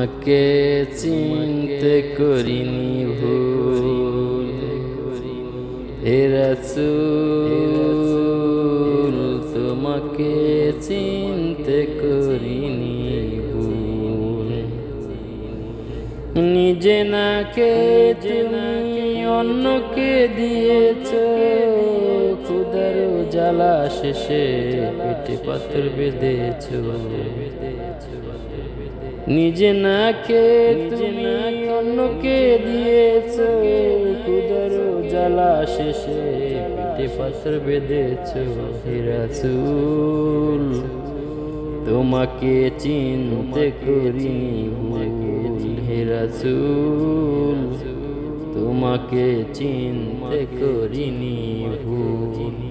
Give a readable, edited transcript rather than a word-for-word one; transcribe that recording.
তোমাকে চিনতে করিনি ভুল, হে রাসূল তোমাকে চিনতে করিনি ভুল। নিজে নাকে তুমি অন্যকে দিয়েছো, ক্ষুধার জ্বালা শেষে পেটে পাথর বেঁধেছো। নিজে নাকে তুমি অন্যকে দিয়েছো, ক্ষুধার জ্বালা শেষে পেটে পাথর বেঁধেছো। হে রাসূল তোমাকে চিনতে করিনি ভুল, হে রাসূল তোমাকে চিনতে করিনি ভুল।